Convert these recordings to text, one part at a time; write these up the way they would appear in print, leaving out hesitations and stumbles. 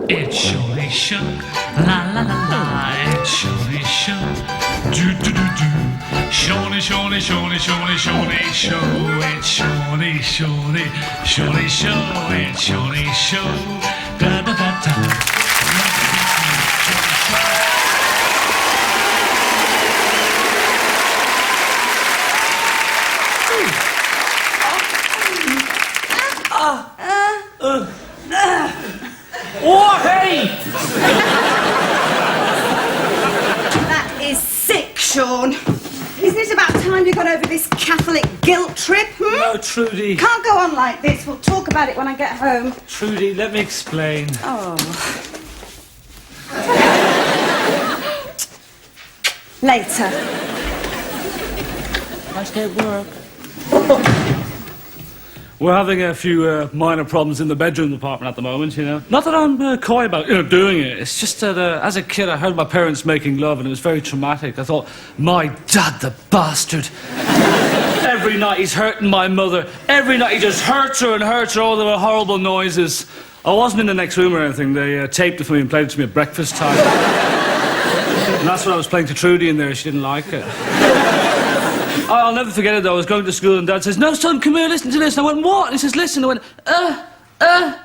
It surely shook, la la la la. It surely shook, do do do do. Surely, surely, surely, surely, surely show. It surely, surely, surely show. It surely show. Da da da da. Oh, hey! That is sick, Sean. Isn't it about time you got over this Catholic guilt trip, No, Trudy. Can't go on like this. We'll talk about it when I get home. Trudy, let me explain. Oh. Later. Nice day at work. We're having a few minor problems in the bedroom department at the moment, you know. Not that I'm coy about, doing it. It's just that as a kid I heard my parents making love and it was very traumatic. I thought, my dad, the bastard. Every night he's hurting my mother. Every night he just hurts her and hurts her. All the horrible noises. I wasn't in the next room or anything. They taped it for me and played it to me at breakfast time. And that's what I was playing to Trudy in there. She didn't like it. I'll never forget it, though. I was going to school and Dad says, "No, son, come here, listen to this." And I went, "What?" And he says, "Listen." I went, And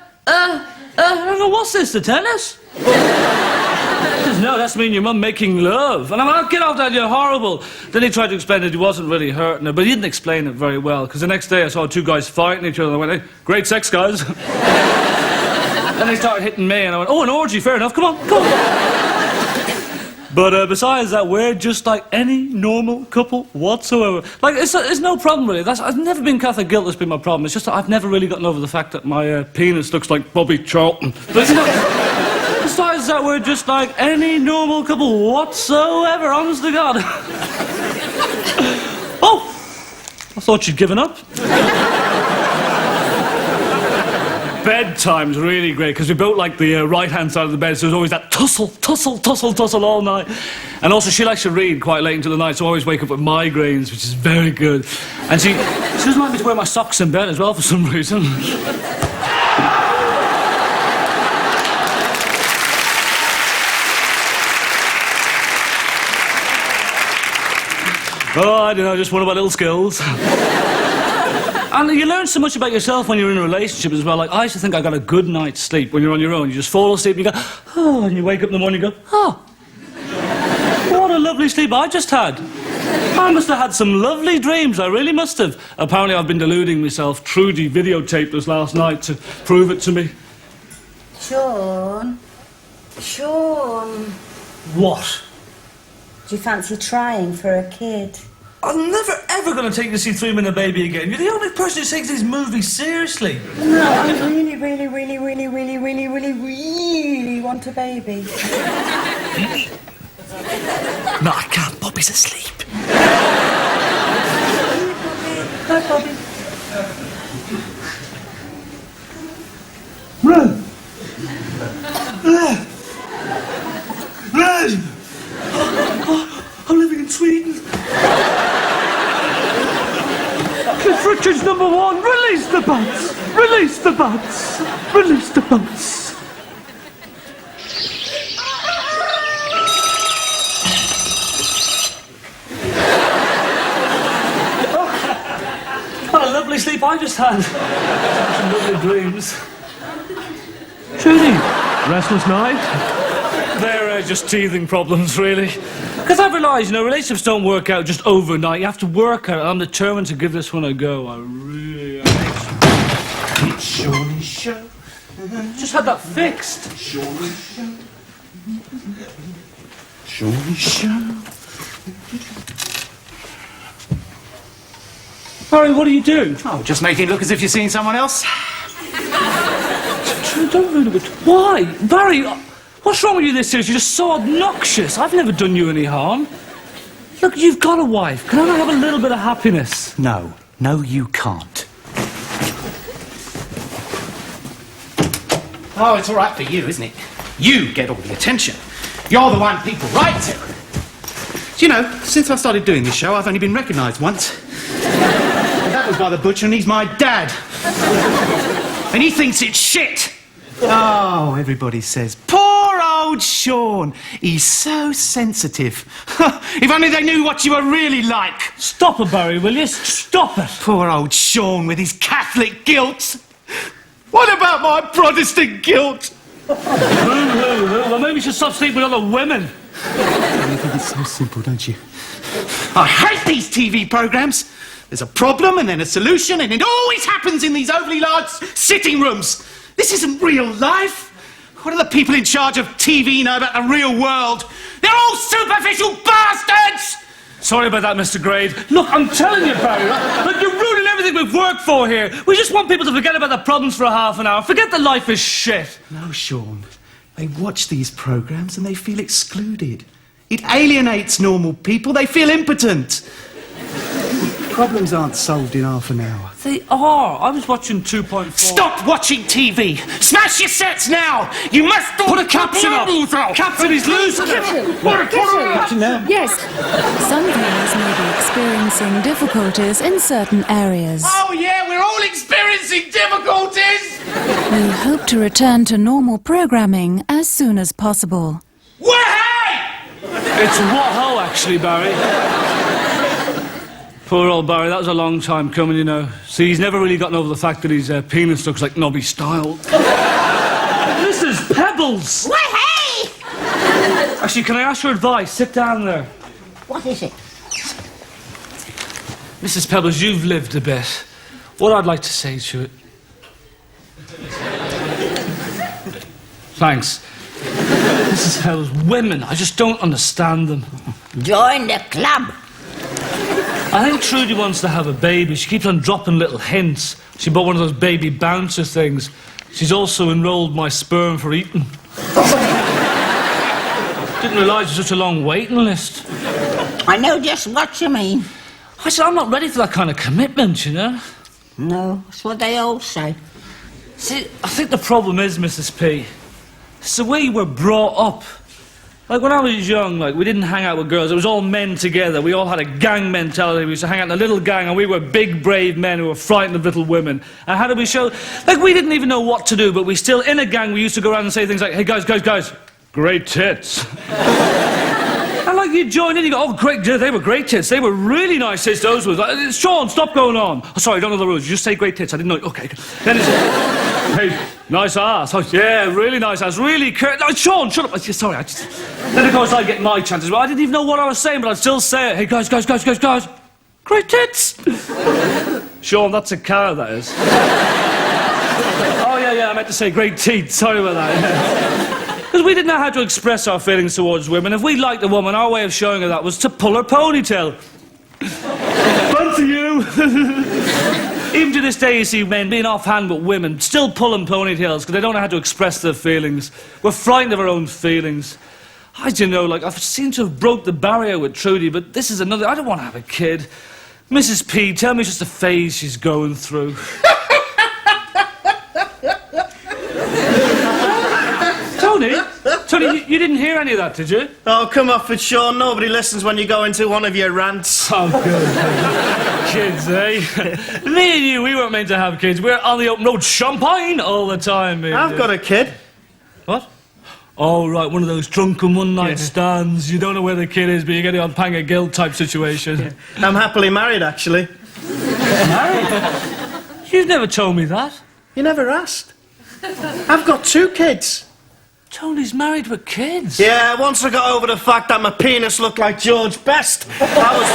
I go, "What's this, the tennis?" He says, "No, that's me and your mum making love." And I went, "Oh, get off that, you're horrible." Then he tried to explain that he wasn't really hurting her, but he didn't explain it very well, because the next day I saw two guys fighting each other, and I went, "Hey, great sex, guys." Then they started hitting me, and I went, "Oh, an orgy, fair enough, come on, come on." But besides that, we're just like any normal couple whatsoever. Like, it's no problem, really. I've never been Catholic guilt that's been my problem. It's just that I've never really gotten over the fact that my penis looks like Bobby Charlton. But, besides that, we're just like any normal couple whatsoever, honest to God. Oh! I thought you'd given up. Bedtime's really great, because we both like the right-hand side of the bed, so there's always that tussle, tussle, tussle, tussle all night. And also, she likes to read quite late into the night, so I always wake up with migraines, which is very good. And she doesn't like me to wear my socks in bed as well, for some reason. Oh, I don't know, just one of my little skills. And you learn so much about yourself when you're in a relationship as well. Like, I used to think I got a good night's sleep when you're on your own. You just fall asleep and you go, oh, and you wake up in the morning and you go, oh, what a lovely sleep I just had. I must have had some lovely dreams, I really must have. Apparently I've been deluding myself. Trudy videotaped us last night to prove it to me. Sean. Sean. What? Do you fancy trying for a kid? I'm never, ever going to take you to see 3 Minute Baby again. You're the only person who takes these movies seriously. No, I really, really, really, really, really, really, really, really want a baby. No, I can't. Bobby's asleep. Hi, Bobby. Run! Run! I'm living in Sweden. Cliff Richard's #1. Release the bats! Release the bats! Release the bats! What a lovely sleep I just had. Some lovely dreams. Trudy, restless night? They're just teething problems, really. Because I've realised, relationships don't work out just overnight. You have to work out. I'm determined to give this one a go. I really am. It's surely show. Just had that fixed. Surely show. Surely show. Barry, what are you doing? Oh, just making it look as if you're seeing someone else. Don't ruin it. Why? Barry, what's wrong with you this series? You're just so obnoxious. I've never done you any harm. Look, you've got a wife. Can I have a little bit of happiness? No, you can't. Oh, it's all right for you, isn't it? You get all the attention. You're the one people write to. Do you know, since I started doing this show, I've only been recognised once. And that was goes by the butcher and he's my dad. And he thinks it's shit. Oh, everybody says, poor old Sean. He's so sensitive. If only they knew what you were really like. Stop it, Barry, will you? Stop it. Poor old Sean with his Catholic guilt. What about my Protestant guilt? Well, maybe you should stop sleeping with other women. You think it's so simple, don't you? I hate these TV programmes. There's a problem and then a solution, and it always happens in these overly large sitting rooms. This isn't real life. What do the people in charge of TV know about the real world? They're all superficial bastards! Sorry about that, Mr. Grade. Look, I'm telling you, Barry, look, you're ruining everything we've worked for here. We just want people to forget about the problems for a half an hour. Forget that life is shit. No, Sean. They watch these programmes and they feel excluded. It alienates normal people. They feel impotent. Problems aren't solved in half an hour. They are. I was watching 2.4. Stop watching TV! Smash your sets now! You must Put a caption up! Captain, he's losing it! Put a caption now! Yes. Some viewers may be experiencing difficulties in certain areas. Oh yeah, we're all experiencing difficulties! We hope to return to normal programming as soon as possible. Wahey! It's what-ho, actually, Barry. Poor old Barry, that was a long time coming, you know. See, he's never really gotten over the fact that his penis looks like Nobby Style. This is Pebbles! Wahey! Actually, can I ask your advice? Sit down there. What is it? Mrs. Pebbles, you've lived a bit. What I'd like to say to you... Thanks. Mrs. Pebbles, women, I just don't understand them. Join the club. I think Trudy wants to have a baby. She keeps on dropping little hints. She bought one of those baby bouncer things. She's also enrolled my sperm for eating. Didn't realise there's such a long waiting list. I know just what you mean. I said, I'm not ready for that kind of commitment, you know? No, that's what they all say. See, I think the problem is, Mrs. P, it's the way we're brought up. Like, when I was young, like, we didn't hang out with girls. It was all men together. We all had a gang mentality. We used to hang out in a little gang, and we were big, brave men who were frightened of little women. And how did we show... Like, we didn't even know what to do, but we still, in a gang, we used to go around and say things like, hey, guys, great tits. And, like, you join in, you go, oh, great, yeah, they were great tits. They were really nice tits, those ones. Like, Sean, stop going on. Oh, sorry, I don't know the rules. You just say great tits. I didn't know... Okay. Then it's... Hey, nice ass. Oh, yeah, really nice ass. Really no, Sean, shut up. Sorry, Then, of course, I'd get my chances. Well, I didn't even know what I was saying, but I'd still say it. Hey, guys. Great tits. Sean, that's a cow, that is. Oh, yeah, I meant to say great teeth. Sorry about that. Because we didn't know how to express our feelings towards women. If we liked a woman, our way of showing her that was to pull her ponytail. Fun for you. Even to this day, you see men being offhand with women, still pulling ponytails because they don't know how to express their feelings. We're frightened of our own feelings. I don't know, like, I've seemed to have broke the barrier with Trudy, but this is another... I don't want to have a kid. Mrs. P, tell me it's just a phase she's going through. Tony, you didn't hear any of that, did you? Oh, come off it, Sean. Nobody listens when you go into one of your rants. Oh, good. Kids, eh? Me and you, we weren't meant to have kids. We're on the open road, champagne all the time. I've got a kid. What? Oh, right, one of those drunken one-night stands. You don't know where the kid is, but you're getting on pang of guilt type situation. Yeah. I'm happily married, actually. Married? You've never told me that. You never asked. I've got 2 kids. Tony's married with kids. Yeah, once I got over the fact that my penis looked like George Best, that was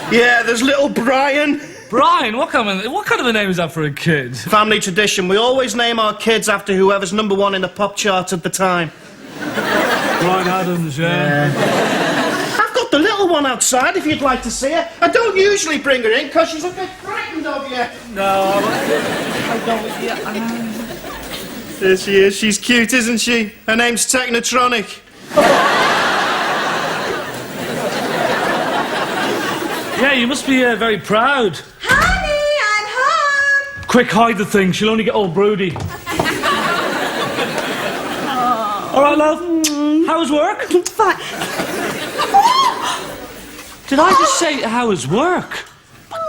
fine. Yeah, there's little Brian. Brian? What kind of a name is that for a kid? Family tradition. We always name our kids after whoever's #1 in the pop charts at the time. Brian Adams, yeah. I've got the little one outside if you'd like to see her. I don't usually bring her in because she's a bit frightened of you. No, I don't... Yeah, There she is. She's cute, isn't she? Her name's Technotronic. Yeah, you must be very proud. Honey, I'm home. Quick, hide the thing. She'll only get all broody. All right, love. How's work? Fine. Did I just say how's work?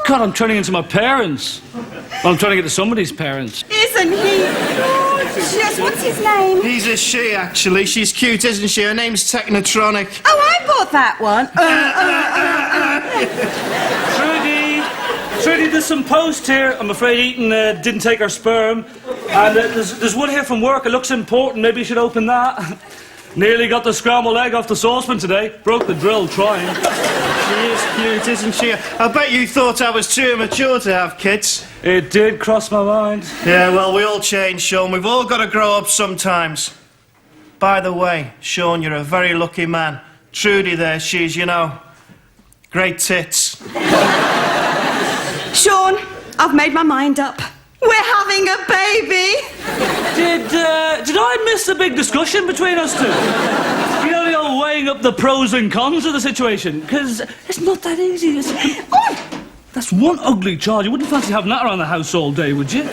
God, I'm turning into my parents. Well, I'm turning into somebody's parents. Isn't he gorgeous? What's his name? He's a she, actually. She's cute, isn't she? Her name's Technotronic. Oh, I bought that one. Trudy, there's some post here. I'm afraid Eaton didn't take her sperm. And there's one here from work. It looks important. Maybe you should open that. Nearly got the scrambled egg off the saucepan today. Broke the drill trying. She is cute, isn't she? I bet you thought I was too immature to have kids. It did cross my mind. Yeah, well, we all change, Sean. We've all got to grow up sometimes. By the way, Sean, you're a very lucky man. Trudy there, she's, you know, great tits. Sean, I've made my mind up. We're having a baby. Did I miss a big discussion between us two? You know, the old weighing up the pros and cons of the situation? Because it's not that easy, is it? Oh, that's one ugly child. You wouldn't fancy having that around the house all day, would you?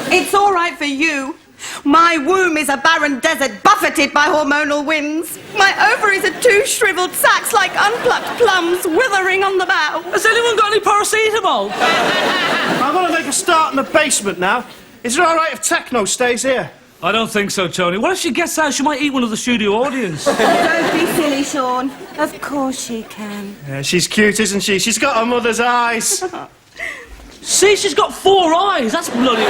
It's all right for you. My womb is a barren desert buffeted by hormonal winds. My ovaries are two shriveled sacks like unplucked plums withering on the bough. Has anyone got any paracetamol? I want to make a start in the basement now. Is it all right if Techno stays here? I don't think so, Tony. What if she gets out? She might eat one of the studio audience. Don't be silly, Sean. Of course she can. Yeah, she's cute, isn't she? She's got her mother's eyes. See, she's got 4 eyes. That's bloody...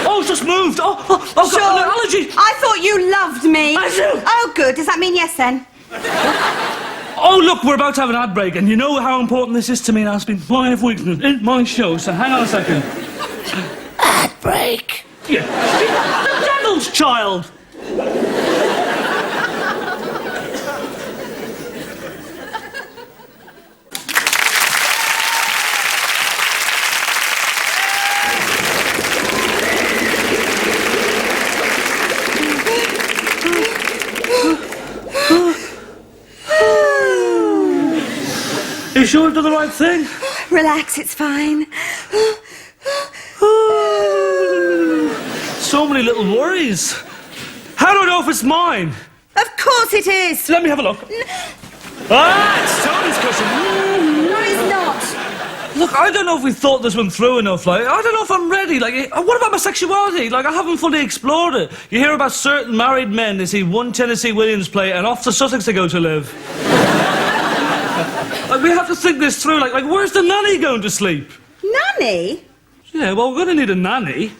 Oh, it's just moved. Oh, I've got an allergy. I thought you loved me. I do. Oh, good. Does that mean yes, then? Oh, look, we're about to have an ad break, and you know how important this is to me now. It's been 5 weeks in my show, so hang on a second. Ad break. Yeah. The devil's child. You sure you've done the right thing? Relax, it's fine. So many little worries. How do I know if it's mine? Of course it is. Let me have a look. Ah, it's Tony's cushion. No, it's not. Look, I don't know if we thought this one through enough. Like, I don't know if I'm ready. Like, what about my sexuality? Like, I haven't fully explored it. You hear about certain married men. They see one Tennessee Williams play and off to Sussex they go to live. Like, we have to think this through. Like, where's the nanny going to sleep? Nanny? Yeah, well, we're going to need a nanny.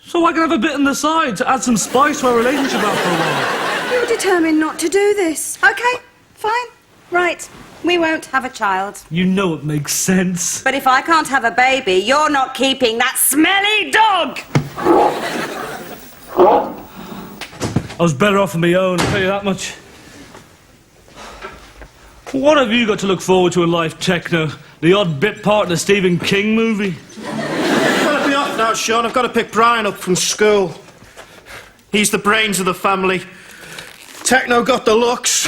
So I can have a bit on the side to add some spice to our relationship after a while. You're determined not to do this. Okay, fine. Right. We won't have a child. You know it makes sense. But if I can't have a baby, you're not keeping that smelly dog! I was better off on my own, I'll tell you that much. What have you got to look forward to in life, Techno? The odd bit part in a Stephen King movie? I've got to be off now, Sean. I've got to pick Brian up from school. He's the brains of the family. Techno got the looks.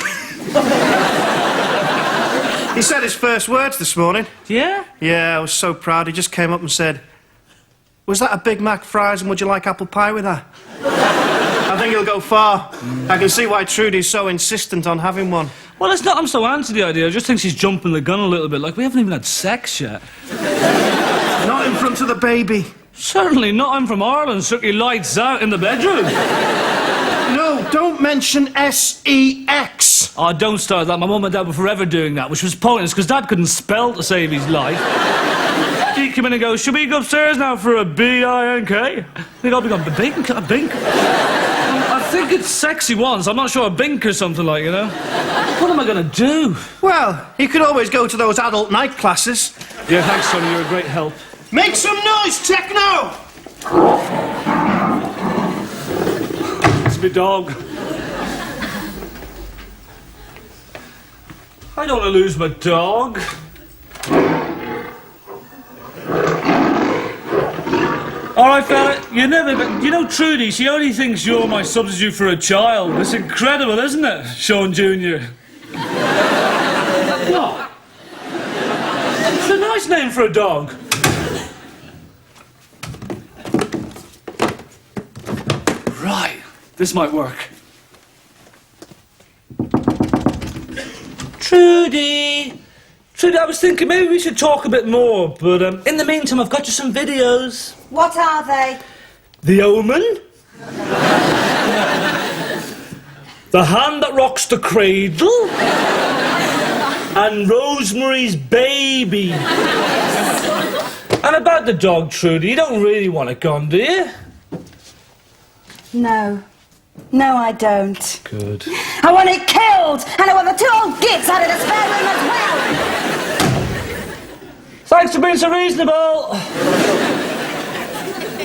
He said his first words this morning. Yeah? Yeah, I was so proud. He just came up and said, "Was that a Big Mac fries and would you like apple pie with that?" I think he'll go far. I can see why Trudy's so insistent on having one. Well, it's not I'm so anti the idea. I just think she's jumping the gun a little bit. Like, we haven't even had sex yet. Not in front of the baby. Certainly not. I'm from Ireland. Sucky lights out in the bedroom. No, don't mention S-E-X. Oh, don't start that. My mum and dad were forever doing that, which was pointless because Dad couldn't spell to save his life. He came in and goes, "Should we go upstairs now for a B-I-N-K?" I think I'll be going, "Bink? A bink?" I think it's sexy once. I'm not sure, a bink or something like, you know. What am I going to do? Well, you could always go to those adult night classes. Yeah, thanks, Sonny. You're a great help. Make some noise, Techno! It's my dog. I don't want to lose my dog. All right, fella, you know Trudy, she only thinks you're my substitute for a child. It's incredible, isn't it, Sean Jr.? What? It's a nice name for a dog. Right, this might work. Trudy! Trudy, I was thinking maybe we should talk a bit more, but in the meantime, I've got you some videos. What are they? The Omen. The Hand That Rocks the Cradle. And Rosemary's Baby. And about the dog, Trudy, you don't really want it gone, do you? No. No, I don't. Good. I want it killed! And I want the 2 old gits out of the spare room as well! Thanks for being so reasonable.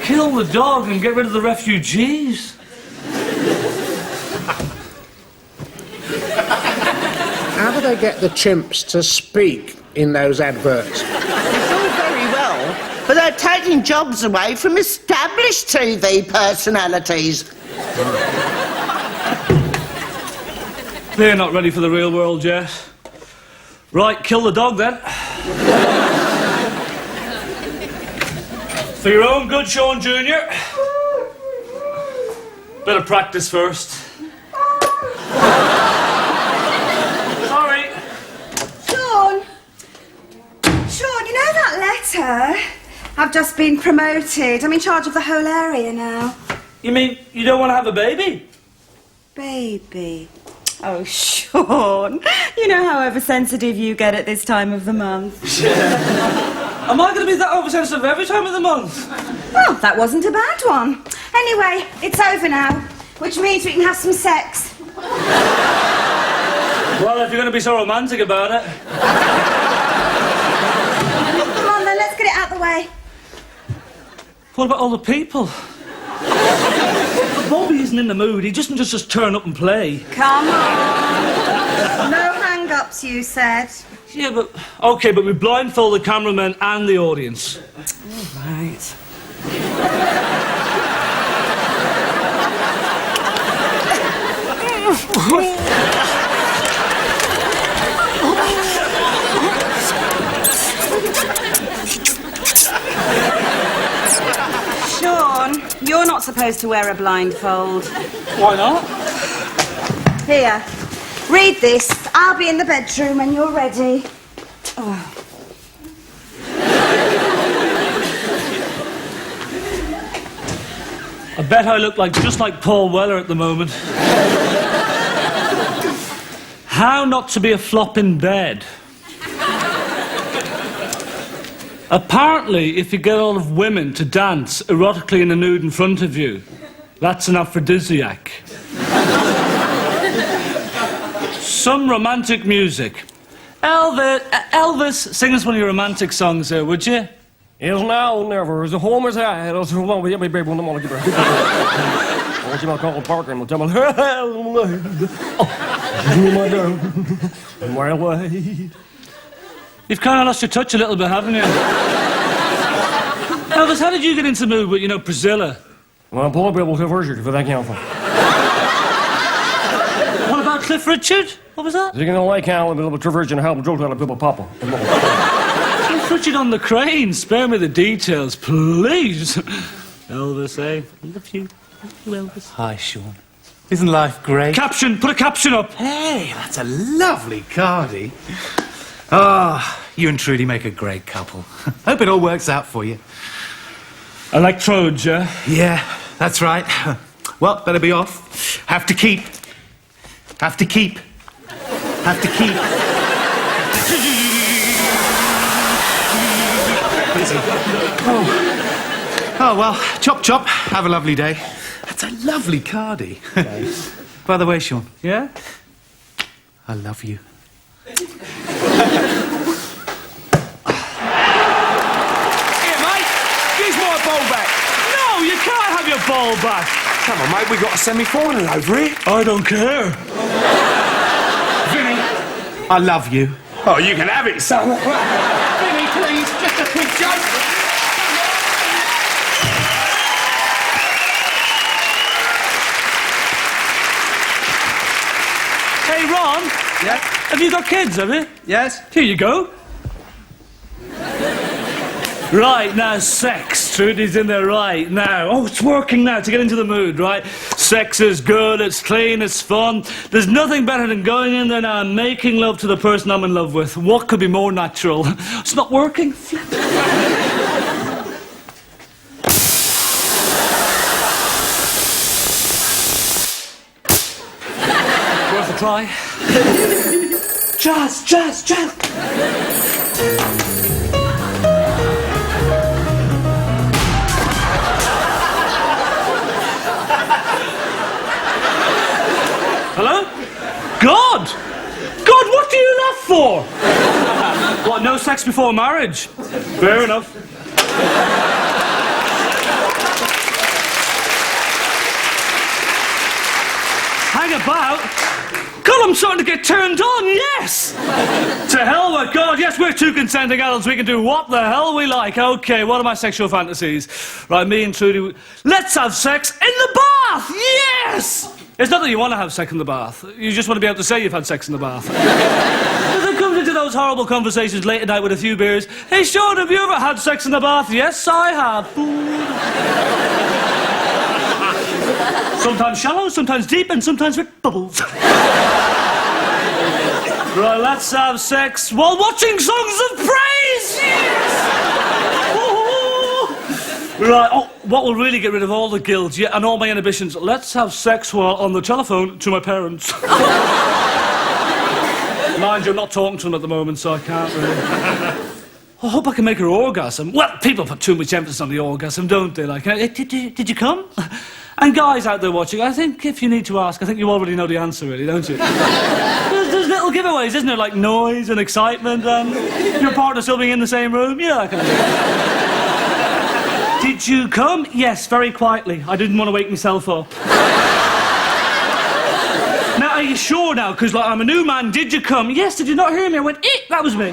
Kill the dog and get rid of the refugees. How do they get the chimps to speak in those adverts? It's all very well, but they're taking jobs away from established TV personalities. They're not ready for the real world yet. Right, kill the dog then. For your own good, Sean Jr. Better practice first. Sorry. Sean, you know that letter? I've just been promoted. I'm in charge of the whole area now. You mean you don't want to have a baby? Baby. Oh, Sean, you know how oversensitive you get at this time of the month. Am I going to be that oversensitive every time of the month? Well, that wasn't a bad one. Anyway, it's over now, which means we can have some sex. Well, if you're going to be so romantic about it. Come on then, let's get it out the way. What about all the people? Bobby isn't in the mood. He doesn't just turn up and play. Come on. No hang-ups, you said. Yeah, but... OK, but we blindfold the cameraman and the audience. All right. Sean, you're not supposed to wear a blindfold. Why not? Here, read this. I'll be in the bedroom when you're ready. Oh. I bet I look just like Paul Weller at the moment. How not to be a flop in bed. Apparently, if you get all of women to dance erotically in the nude in front of you, that's an aphrodisiac. Some romantic music. Elvis, sing us one of your romantic songs there, would you? Is now or never, is a home is high, is a one with every baby on the morning. What you call Parker and tell me, my way. You've kind of lost your touch a little bit, haven't you? Elvis, how did you get into the mood with, Priscilla? Well, Paul Bill to version for that count. What about Cliff Richard? What was that? You can like how a bit of a traversion how drove out of people papa. Cliff Richard on the crane. Spare me the details, please. Elvis, eh? Love you. Love you, Elvis. Hi, Sean. Isn't life great? Caption! Put a caption up! Hey, that's a lovely cardie. Ah, you and Trudy make a great couple. Hope it all works out for you. Electrodes, yeah? Yeah, that's right. Well, better be off. Have to keep. Have to keep. Have to keep. Busy. Oh, well, chop chop. Have a lovely day. That's a lovely cardie. By the way, Sean. Yeah? I love you. Here, mate. Here's my ball back. No, you can't have your ball back. Come on, mate. We got a semi-final over here. I don't care. Vinny, I love you. Oh, you can have it, son. Vinny, please, just a quick joke. Hey, Ron. Yeah? Have you got kids, have you? Yes? Here you go. Right, now sex. Trudy's in there right now. Oh, it's working now to get into the mood, right? Sex is good, it's clean, it's fun. There's nothing better than going in there now and making love to the person I'm in love with. What could be more natural? It's not working. Flip. Worth a try. Jazz, jazz, jazz. Hello? God! God, what do you laugh for? What, no sex before marriage? Fair enough. Hang about? God, I'm starting to get turned on, yes! To hell with God, yes, we're two consenting adults, we can do what the hell we like. Okay, what are my sexual fantasies? Right, me and Trudy, let's have sex in the bath, yes! It's not that you want to have sex in the bath, you just want to be able to say you've had sex in the bath. But it comes into those horrible conversations late at night with a few beers. Hey, Sean, have you ever had sex in the bath? Yes, I have. Sometimes shallow, sometimes deep, and sometimes with bubbles. Right, let's have sex while watching songs of praise! Yes! Right, oh, what will really get rid of all the guilt and all my inhibitions? Let's have sex while on the telephone to my parents. Mind you, I'm not talking to them at the moment, so I can't really. I hope I can make her orgasm. Well, people put too much emphasis on the orgasm, don't they? Like, did you come? And guys out there watching, I think if you need to ask, I think you already know the answer, really, don't you? There's little giveaways, isn't there? Like noise and excitement and your partner still being in the same room. Yeah, that kind of thing. Did you come? Yes, very quietly. I didn't want to wake myself up. Now, are you sure now? Because, like, I'm a new man. Did you come? Yes, did you not hear me? I went, eek, that was me.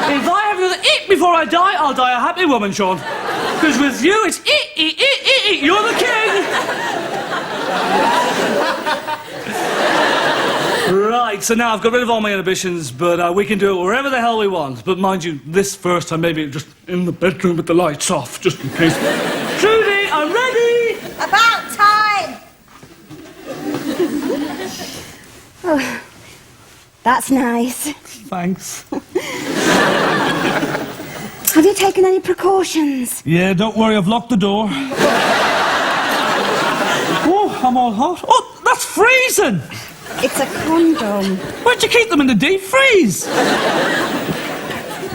If I have another eek before I die, I'll die a happy woman, Sean. Because with you, it's eek, eek, eek, eek, eek. You're the king. Right, so now I've got rid of all my inhibitions, but we can do it wherever the hell we want. But mind you, this first time, maybe just in the bedroom with the lights off, just in case. Trudy, I'm ready! About time! Oh, that's nice. Thanks. Have you taken any precautions? Yeah, don't worry, I've locked the door. Oh, I'm all hot. Oh, that's freezing! It's a condom. Where'd you keep them in the deep freeze?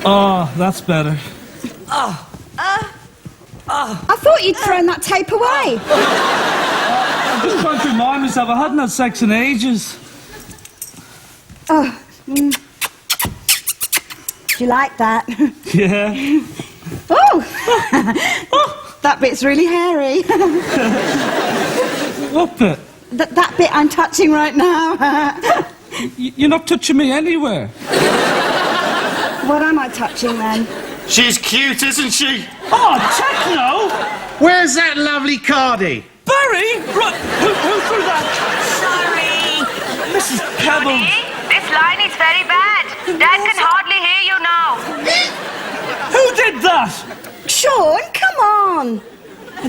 Oh, that's better. I thought you'd thrown that tape away. I'm just trying to remind myself I hadn't had sex in ages. Oh. Do you like that? Yeah. Oh! That bit's really hairy. What bit? That bit I'm touching right now. You're not touching me anywhere. What am I touching then? She's cute, isn't she? Oh, techno! Where's that lovely Cardi? Barry? Right, who threw that? Sorry. Mrs. Pebble. Honey, this line is very bad. Dad can hardly hear you now. Who did that? Sean, come on.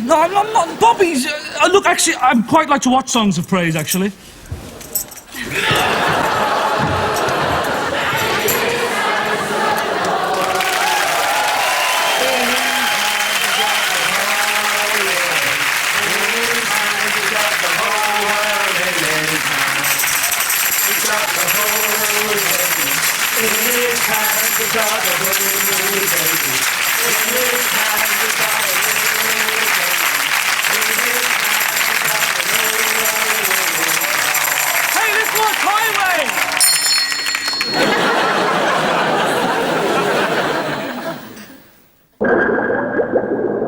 No, I'm not. Bobby's. Look, actually, I'd quite like to watch songs of praise, actually.